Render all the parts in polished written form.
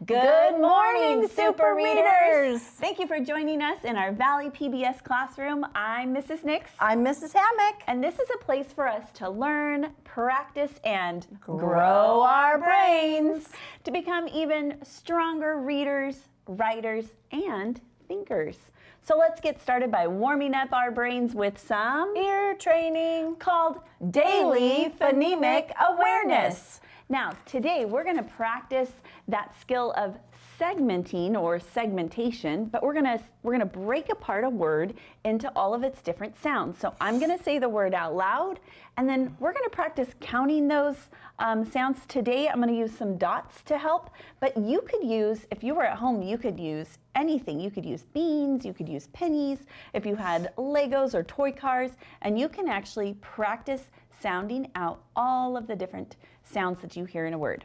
Good morning, Super Readers! Thank you for joining us in our Valley PBS classroom. I'm Mrs. Nix. I'm Mrs. Hammock. And this is a place for us to learn, practice, and grow our brains to become even stronger readers, writers, and thinkers. So let's get started by warming up our brains with some ear training called Daily Phonemic Awareness. Now, today we're going to practice that skill of segmenting or segmentation, but we're going to break apart a word into all of its different sounds. So I'm going to say the word out loud, and then we're going to practice counting those sounds. Today I'm going to use some dots to help, but you could use, if you were at home, you could use anything. You could use beans, you could use pennies, if you had Legos or toy cars, and you can actually practice sounding out all of the different sounds that you hear in a word.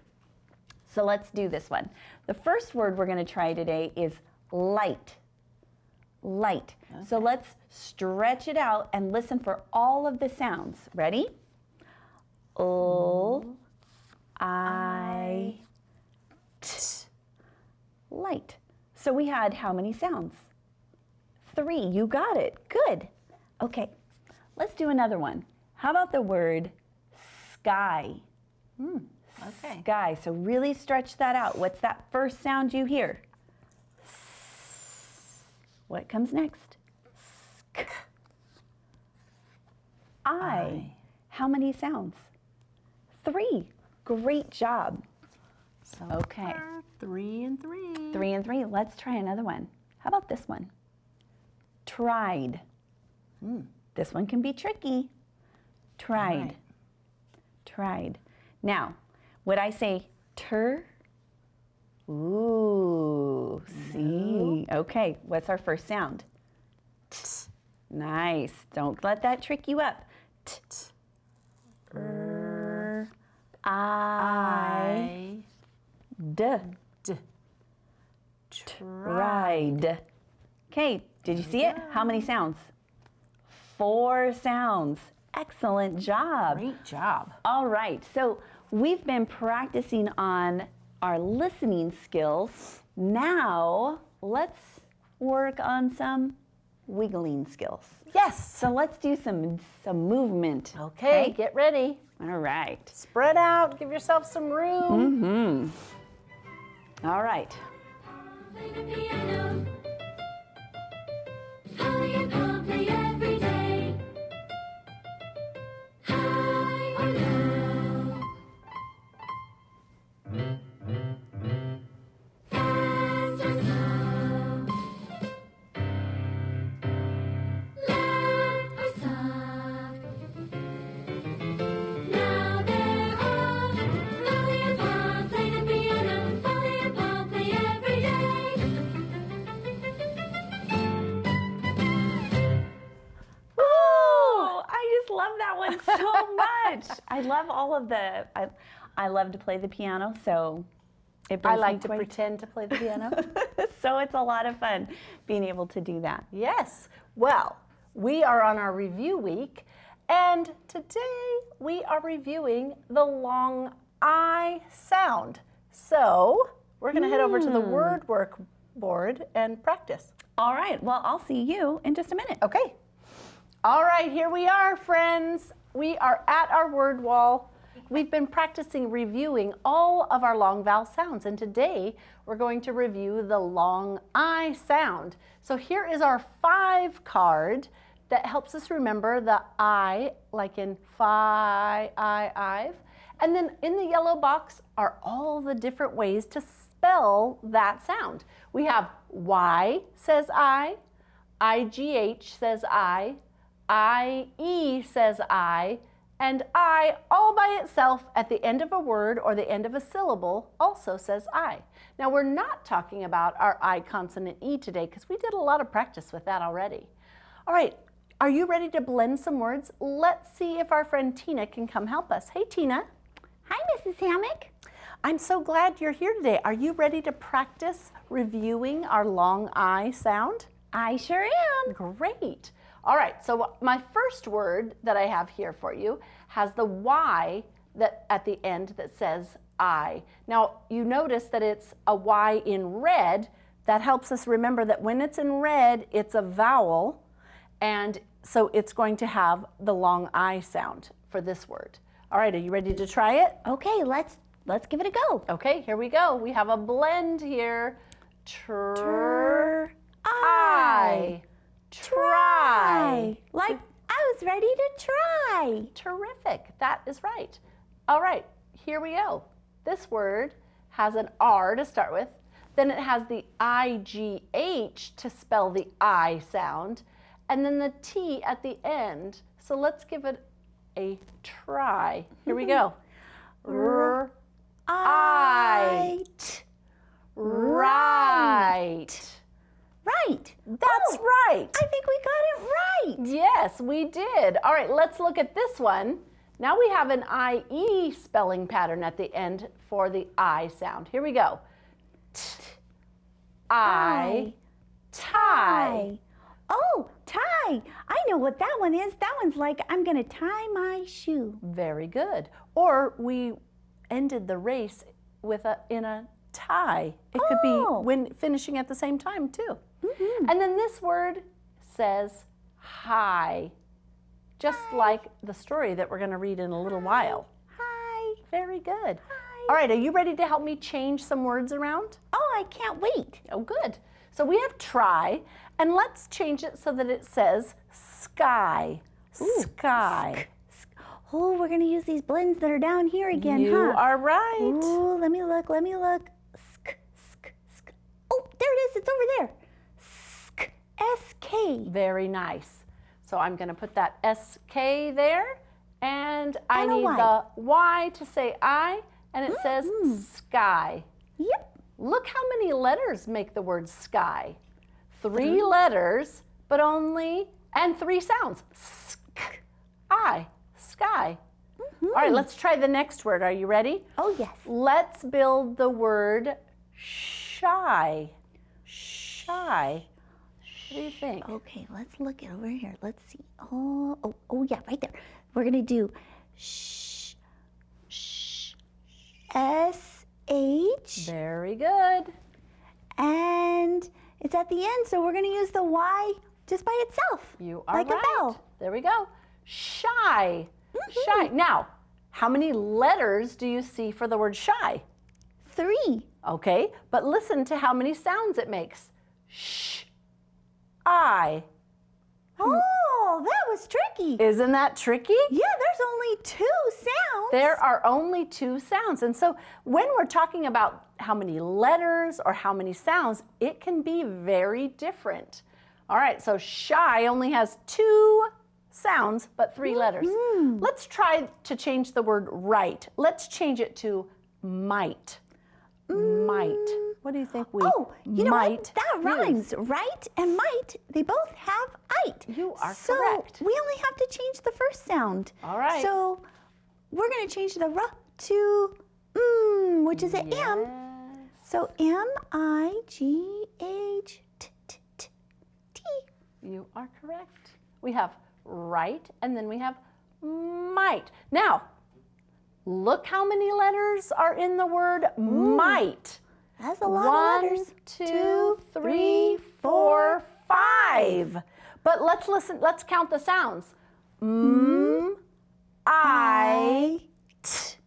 So let's do this one. The first word we're going to try today is light. Light. Okay. So let's stretch it out and listen for all of the sounds. Ready? L, I, T. Light. So we had how many sounds? 3. You got it. Good. Okay. Let's do another one. How about the word sky? Okay. Sky. So really stretch that out. What's that first sound you hear? S. What comes next? Sk. I. How many sounds? 3. Great job. So okay. 3 and 3. 3 and 3. Let's try another one. How about this one? Tried. This one can be tricky. Tried. Right. Tried. Now, would I say tur? Ooh, see. Okay, what's our first sound? T. Nice. Don't let that trick you up. T. I. D. D. Tried. Okay, did you see it? How many sounds? 4 sounds. Excellent job. Great job. All right, so we've been practicing on our listening skills. Now, let's work on some wiggling skills. Yes. So let's do some movement. Okay, get ready. All right. Spread out, give yourself some room. All right. Play the piano. Holly and Paul play every day. High or low. Fast or slow. Loud or soft. Now they're off. Holly and Paul play the piano. Holly and Paul play every day. Oh, I just love that one so much. I love all of the, I love to play the piano, so it brings I like me to quite- pretend to play the piano. So it's a lot of fun being able to do that. Yes. Well, we are on our review week, and today we are reviewing the long I sound. So we're going to head over to the word work board and practice. All right, well, I'll see you in just a minute. Okay. All right, here we are, friends. We are at our word wall. We've been practicing reviewing all of our long vowel sounds, and today we're going to review the long I sound. So here is our 5 card that helps us remember the I, like in fi, I've. And then in the yellow box are all the different ways to spell that sound. We have Y says I, IGH says IE says I, and I all by itself at the end of a word or the end of a syllable also says I. Now we're not talking about our I consonant E today because we did a lot of practice with that already. All right, are you ready to blend some words? Let's see if our friend Tina can come help us. Hey Tina. Hi, Mrs. Hammock. I'm so glad you're here today. Are you ready to practice reviewing our long I sound? I sure am. Great. All right, so my first word that I have here for you has the Y that at the end that says I. Now, you notice that it's a Y in red. That helps us remember that when it's in red, it's a vowel, and so it's going to have the long I sound for this word. All right, are you ready to try it? Okay, let's give it a go. Okay, here we go. We have a blend here. I. Try. Like I was ready to try. Terrific. That is right. All right, here we go. This word has an R to start with. Then it has the IGH to spell the I sound. And then the T at the end. So let's give it a try. Here we go. Right. Right. That's right. I think we got it right. Yes, we did. All right, let's look at this one. Now we have an IE spelling pattern at the end for the I sound. Here we go. I, tie. Oh, tie. I know what that one is. That one's like, I'm going to tie my shoe. Very good. Or we ended the race with in a tie. It could be when finishing at the same time too. And then this word says hi, just like the story that we're going to read in a little while. Hi. Very good. Hi. All right, are you ready to help me change some words around? Oh, I can't wait. Oh, good. So we have try, and let's change it so that it says sky. Sky. Oh, we're going to use these blends that are down here again, You huh? are right. Oh, let me look. Oh, there it is. It's over there. S-K. Very nice. So I'm going to put that S-K there, and I And a need Y. the Y to say I, and it says sky. Yep. Look how many letters make the word sky. 3 letters, but and 3 sounds. Sk, I, sky. All right, let's try the next word. Are you ready? Oh, yes. Let's build the word shy. Shy. What do you think? Okay, let's look it over here. Let's see. Oh, yeah, right there. We're going to do S-H. Very good. And it's at the end, so we're going to use the Y just by itself. You are like right. a vowel. There we go. Shy. Shy. Now, how many letters do you see for the word shy? 3. Okay, but listen to how many sounds it makes. Sh, I. Oh, that was tricky. Isn't that tricky? Yeah, there's only 2 sounds. There are only 2 sounds. And so when we're talking about how many letters or how many sounds, it can be very different. All right, so shy only has 2 sounds, but 3 letters. Let's try to change the word right. Let's change it to might. Might. What do you think we Oh, you know what? might That use? rhymes. Right and might, they both have "ite." You are so correct. we only have to change the first sound. All right. So we're going to change the R to which is an M. So M-I-G-H-T. You are correct. We have right, and then we have might. Now, look how many letters are in the word might. That's a lot of letters. 1, 2, 3, 4, 5. But let's listen, let's count the sounds. I, t.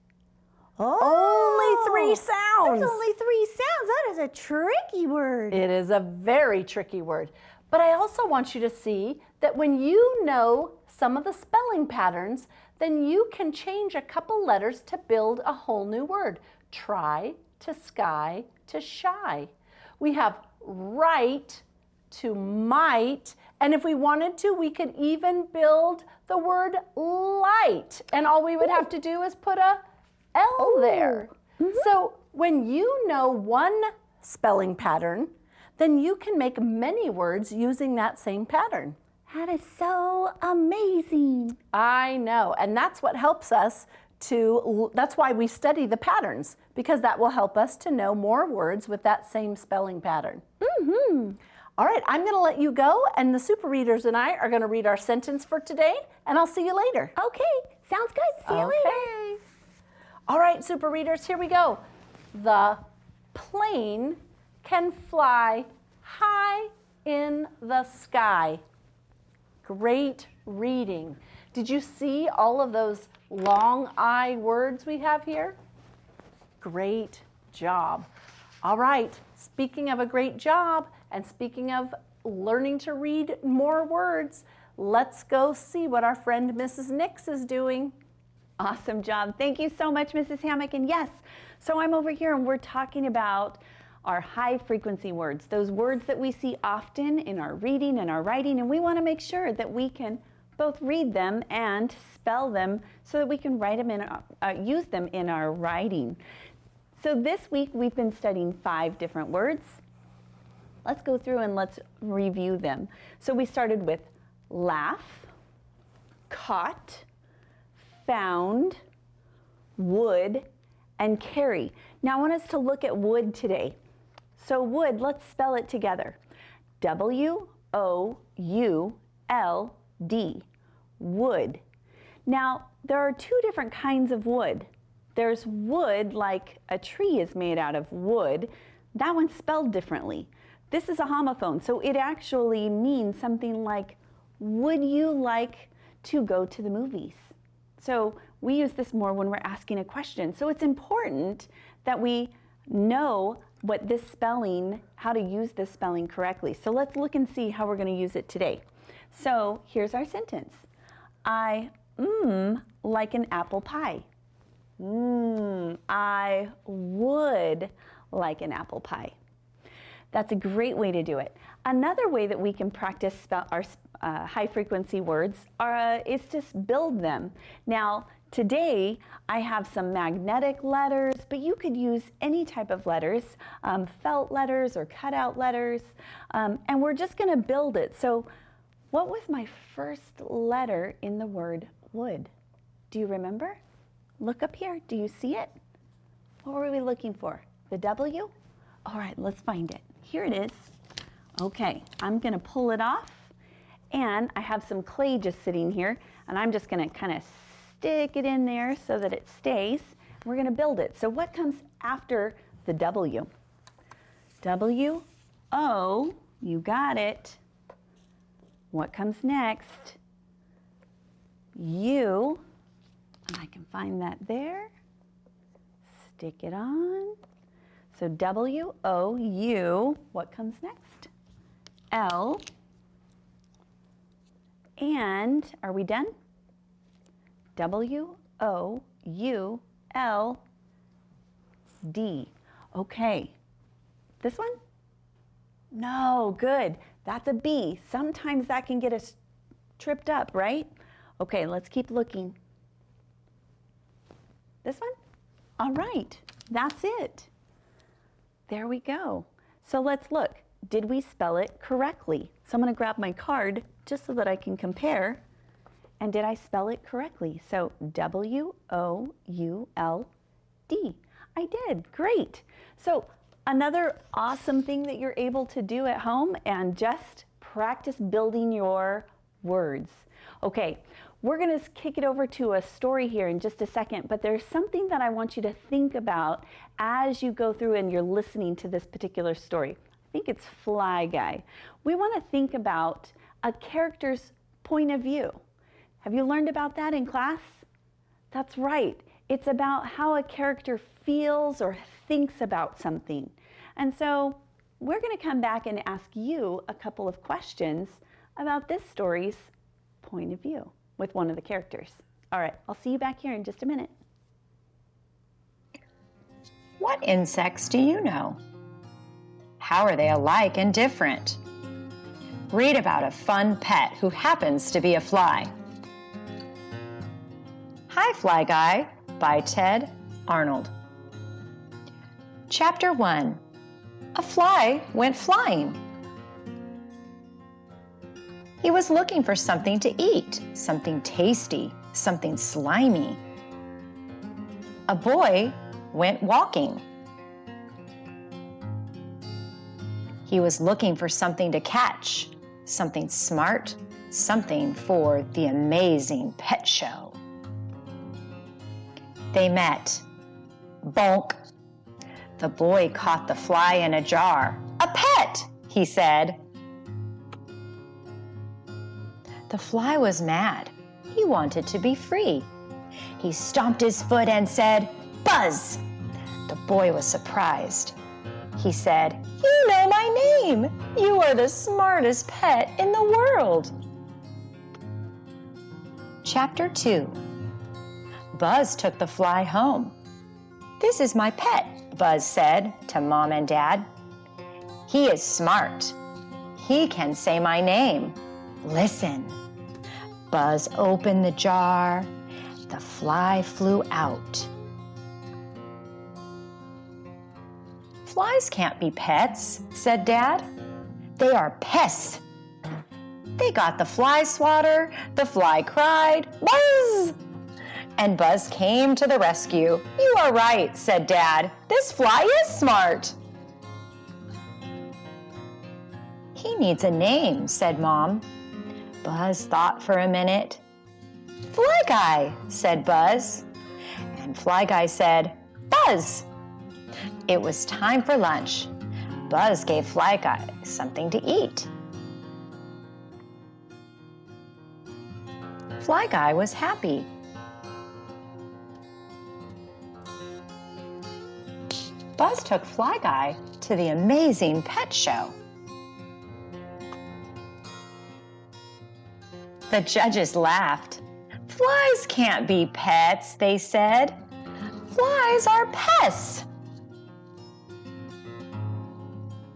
Only 3 sounds. There's only 3 sounds. That is a tricky word. It is a very tricky word. But I also want you to see that when you know some of the spelling patterns, then you can change a couple letters to build a whole new word. Try to sky to shy. We have right to might, and if we wanted to, we could even build the word light, and all we would have to do is put a L there. So when you know one spelling pattern, then you can make many words using that same pattern. That is so amazing. I know, and that's what helps us that's why we study the patterns, because that will help us to know more words with that same spelling pattern. All right, I'm going to let you go, and the super readers and I are going to read our sentence for today, and I'll see you later. Okay, sounds good. See you later. All right, super readers, here we go. The plane can fly high in the sky. Great reading. Did you see all of those long I words we have here? Great job. All right, speaking of a great job and speaking of learning to read more words, let's go see what our friend Mrs. Nix is doing. Awesome job. Thank you so much, Mrs. Hammock. And yes, so I'm over here and we're talking about our high frequency words, those words that we see often in our reading and our writing, and we want to make sure that we can both read them and spell them so that we can write them in, use them in our writing. So this week we've been studying 5 different words. Let's go through and let's review them. So we started with laugh, caught, found, would, and carry. Now I want us to look at wood today. So wood, let's spell it together. W-O-U-L-D, wood. Now there are 2 different kinds of wood. There's wood like a tree is made out of wood. That one's spelled differently. This is a homophone, so it actually means something like, would you like to go to the movies? So we use this more when we're asking a question. So it's important that we know what this spelling, how to use this spelling correctly. So let's look and see how we're going to use it today. So here's our sentence. I like an apple pie. I would like an apple pie. That's a great way to do it. Another way that we can practice our high frequency words is to build them. Now, today I have some magnetic letters, but you could use any type of letters, felt letters or cutout letters, and we're just going to build it. So what was my first letter in the word would? Do you remember? Look up here. Do you see it? What were we looking for? The W? All right, let's find it. Here it is. Okay, I'm going to pull it off, and I have some clay just sitting here, and I'm just going to kind of stick it in there so that it stays. We're going to build it. So what comes after the W? W-O, you got it. What comes next? U, and I can find that there. Stick it on. So W-O-U, what comes next? L, and are we done? W-O-U-L-D. Okay, this one? No, good. That's a B. Sometimes that can get us tripped up, right? Okay, let's keep looking. This one? All right, that's it. There we go. So let's look. Did we spell it correctly? So I'm going to grab my card just so that I can compare. And did I spell it correctly? So W-O-U-L-D. I did. Great. So another awesome thing that you're able to do at home and just practice building your words. Okay, we're going to kick it over to a story here in just a second, but there's something that I want you to think about as you go through and you're listening to this particular story. I think it's Fly Guy. We want to think about a character's point of view. Have you learned about that in class? That's right. It's about how a character feels or thinks about something. And so we're going to come back and ask you a couple of questions about this story's point of view with one of the characters. All right, I'll see you back here in just a minute. What insects do you know? How are they alike and different? Read about a fun pet who happens to be a fly. Hi, Fly Guy by Ted Arnold. Chapter 1. A fly went flying. He was looking for something to eat, something tasty, something slimy. A boy went walking. He was looking for something to catch, something smart, something for the amazing pet show. They met Bonk. The boy caught the fly in a jar. A pet, he said. The fly was mad. He wanted to be free. He stomped his foot and said, "Buzz!" The boy was surprised. He said, "You know my name. You are the smartest pet in the world." Chapter 2. Buzz took the fly home. "This is my pet," Buzz said to Mom and Dad. "He is smart. He can say my name. Listen." Buzz opened the jar. The fly flew out. "Flies can't be pets," said Dad. "They are pests." They got the fly swatter. The fly cried, "Buzz!" And Buzz came to the rescue. "You are right," said Dad. "This fly is smart." "He needs a name," said Mom. Buzz thought for a minute. "Fly Guy," said Buzz. And Fly Guy said, "Buzz." It was time for lunch. Buzz gave Fly Guy something to eat. Fly Guy was happy. Buzz took Fly Guy to the amazing pet show. The judges laughed. "Flies can't be pets," they said. "Flies are pests."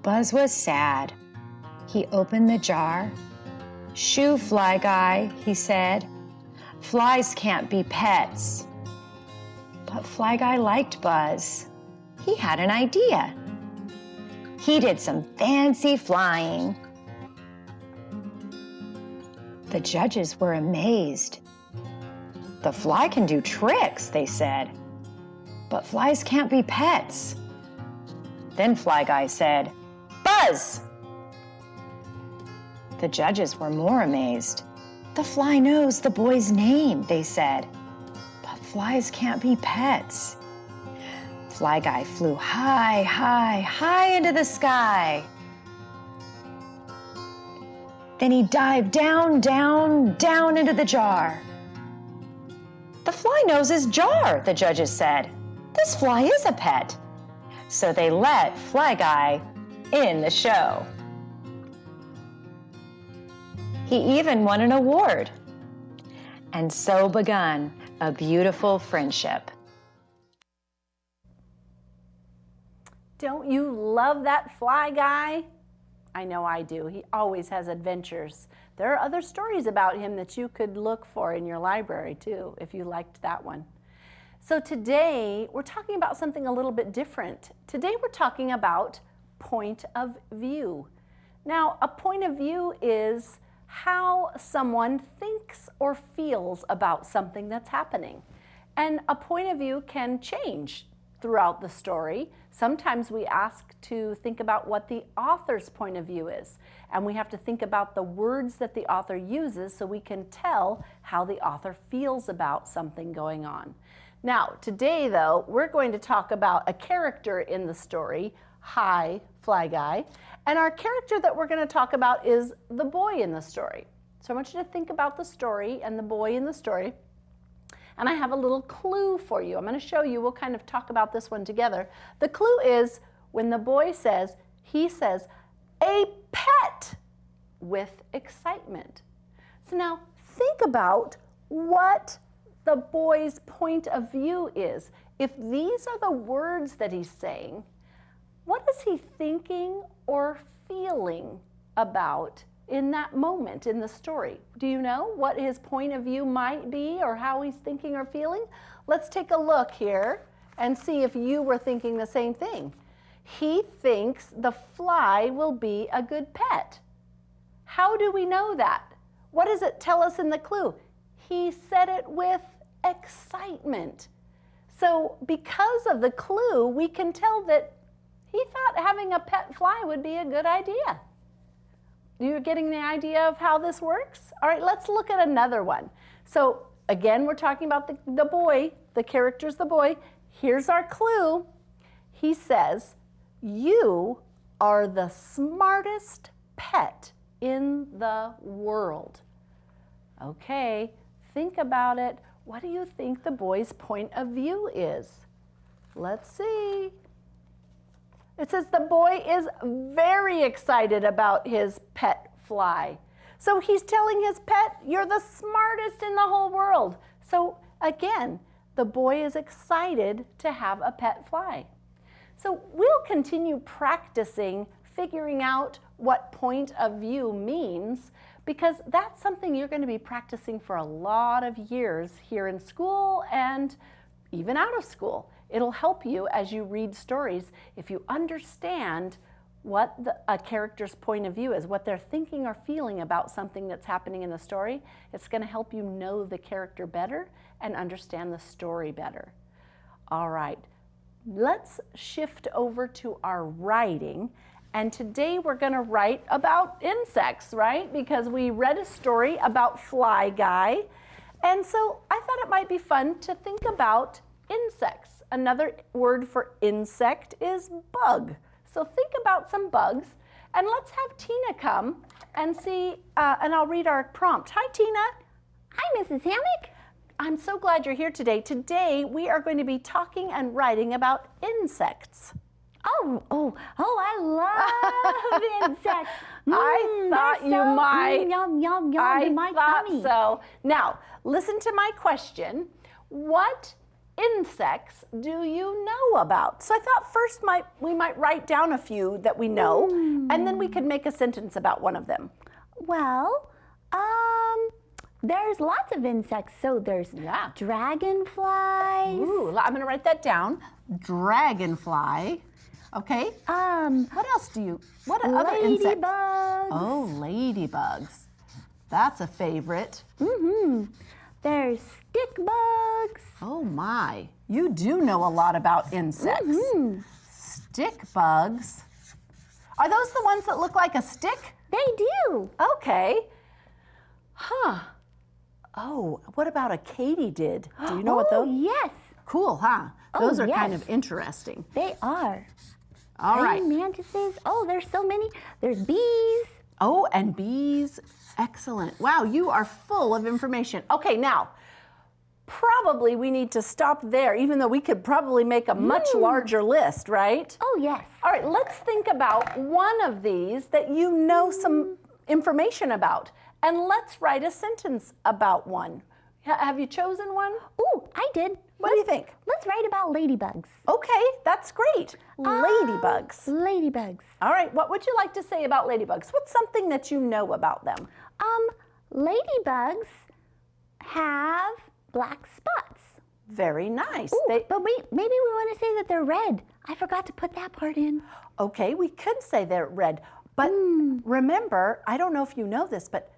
Buzz was sad. He opened the jar. "Shoo, Fly Guy," he said. "Flies can't be pets." But Fly Guy liked Buzz. He had an idea. He did some fancy flying. The judges were amazed. "The fly can do tricks," they said. "But flies can't be pets." Then Fly Guy said, "Buzz!" The judges were more amazed. "The fly knows the boy's name," they said. "But flies can't be pets." Fly Guy flew high, high, high into the sky. Then he dived down, down, down into the jar. "The fly knows his jar," the judges said. "This fly is a pet." So they let Fly Guy in the show. He even won an award. And so begun a beautiful friendship. Don't you love that Fly Guy? I know I do. He always has adventures. There are other stories about him that you could look for in your library too, if you liked that one. So today, we're talking about something a little bit different. Today, we're talking about point of view. Now, a point of view is how someone thinks or feels about something that's happening. And a point of view can change throughout the story. Sometimes we ask to think about what the author's point of view is, and we have to think about the words that the author uses so we can tell how the author feels about something going on. Now, today though, we're going to talk about a character in the story, Hi, Fly Guy, and our character that we're going to talk about is the boy in the story. So I want you to think about the story and the boy in the story. And I have a little clue for you. I'm going to show you. We'll kind of talk about this one together. The clue is when the boy says, he says, "A pet," with excitement. So now think about what the boy's point of view is. If these are the words that he's saying, what is he thinking or feeling about in that moment in the story? Do you know what his point of view might be or how he's thinking or feeling? Let's take a look here and see if you were thinking the same thing. He thinks the fly will be a good pet. How do we know that? What does it tell us in the clue? He said it with excitement. So because of the clue, we can tell that he thought having a pet fly would be a good idea. You're getting the idea of how this works? All right, let's look at another one. So again, we're talking about the boy, the character's the boy. Here's our clue. He says, you are the smartest pet in the world. Okay, think about it. What do you think the boy's point of view is? Let's see. It says the boy is very excited about his pet fly. So he's telling his pet, you're the smartest in the whole world. So again, the boy is excited to have a pet fly. So we'll continue practicing figuring out what point of view means, because that's something you're going to be practicing for a lot of years here in school and even out of school. It'll help you as you read stories if you understand what a character's point of view is, what they're thinking or feeling about something that's happening in the story. It's going to help you know the character better and understand the story better. All right, let's shift over to our writing. And today we're going to write about insects, right? Because we read a story about Fly Guy. And so I thought it might be fun to think about insects. Another word for insect is bug. So think about some bugs. And let's have Tina come and see, and I'll read our prompt. Hi, Tina. Hi, Mrs. Hammock. I'm so glad you're here today. Today we are going to be talking and writing about insects. I love insects. I thought you might. Yum, yum, yum I in my thought tummy. so. Now, listen to my question. What insects do you know about? So I thought first we might write down a few that we know, and then we could make a sentence about one of them. Well, there's lots of insects. So there's dragonflies. Ooh, I'm going to write that down. Dragonfly. Okay. What else what other insects? Ladybugs. Oh, ladybugs. That's a favorite. There's stick bugs. Oh my, you do know a lot about insects. Stick bugs. Are those the ones that look like a stick? They do. Okay. Huh. Oh, what about a katydid? Do you know what those? Yes, Cool, huh? Those are kind yes. of interesting. they are. All right. Praying mantises. Oh, there's so many. There's bees. Oh, and bees. Excellent. Wow, you are full of information. Okay, now, probably we need to stop there, even though we could probably make a much larger list, right? Oh, yes. All right, let's think about one of these that you know some information about. And let's write a sentence about one. Have you chosen one? Ooh, I did. What do you think? Let's write about ladybugs. Okay, that's great. Ladybugs. Ladybugs. All right, what would you like to say about ladybugs? What's something that you know about them? Ladybugs have black spots. Very nice. Ooh, but wait, maybe we want to say that they're red. I forgot to put that part in. Okay, we could say they're red. But remember, I don't know if you know this, but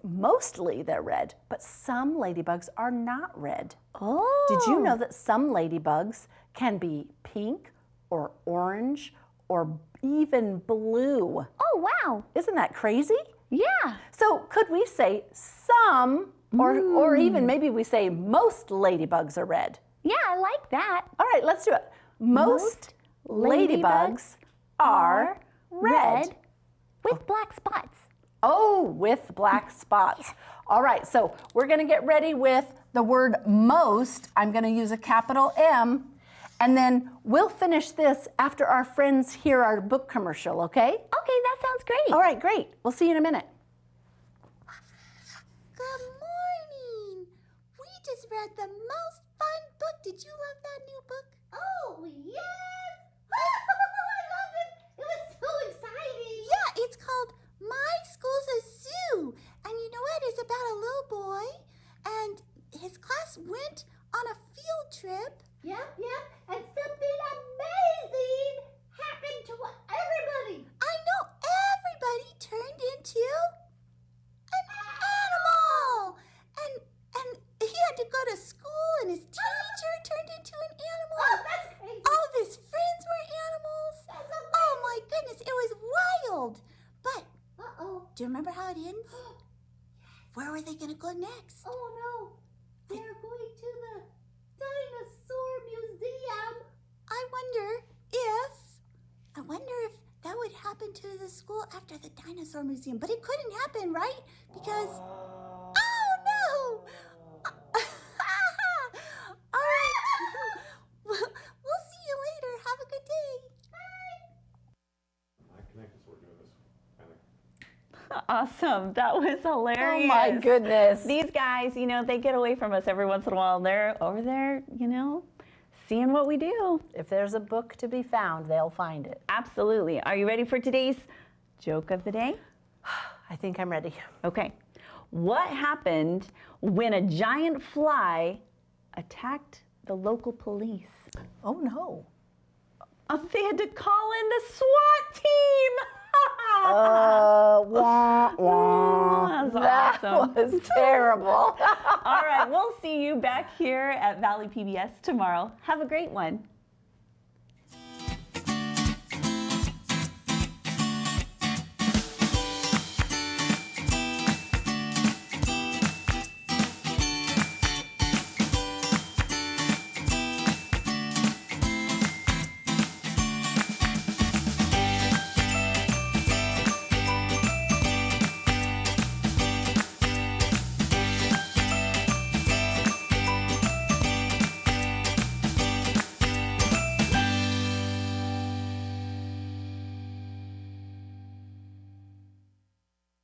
mostly they're red, but some ladybugs are not red. Oh. Did you know that some ladybugs can be pink or orange or even blue? Oh, wow. Isn't that crazy? Yeah. So could we say some, or even maybe we say most ladybugs are red? Yeah, I like that. All right, let's do it. Most ladybugs are red. With black spots. Oh, with black spots. All right, so we're going to get ready with the word most. I'm going to use a capital M, and then we'll finish this after our friends hear our book commercial, okay? Okay, that sounds great. All right, great. We'll see you in a minute. Good morning. We just read the most fun book. Did you love that new book? Oh, yes. I loved it. It was so exciting. Yeah, it's called My School's a Zoo. And you know what? It's about a little boy and his class went on a field trip. Yep. And something amazing happened to everybody. I know, everybody turned into an animal. And he had to go to school and his teacher turned into an animal. Oh, that's crazy. All of his friends were animals. That's amazing. Oh my goodness, it was wild. But, do you remember how it ends? Where were they going to go next? Oh no, they're going to the dinosaur museum. I wonder if that would happen to the school after the dinosaur museum. But it couldn't happen, right? Because, oh no! All right. We'll see you later. Have a good day. Bye. I connected, so we're doing this. Awesome. That was hilarious. Oh my goodness. These guys, they get away from us every once in a while. And they're over there, seeing what we do. If there's a book to be found, they'll find it. Absolutely. Are you ready for today's joke of the day? I think I'm ready. Okay. What happened when a giant fly attacked the local police? Oh no. They had to call in the SWAT team. Wah, wah. That was That awesome. was terrible. All right, we'll see you back here at Valley PBS tomorrow. Have a great one.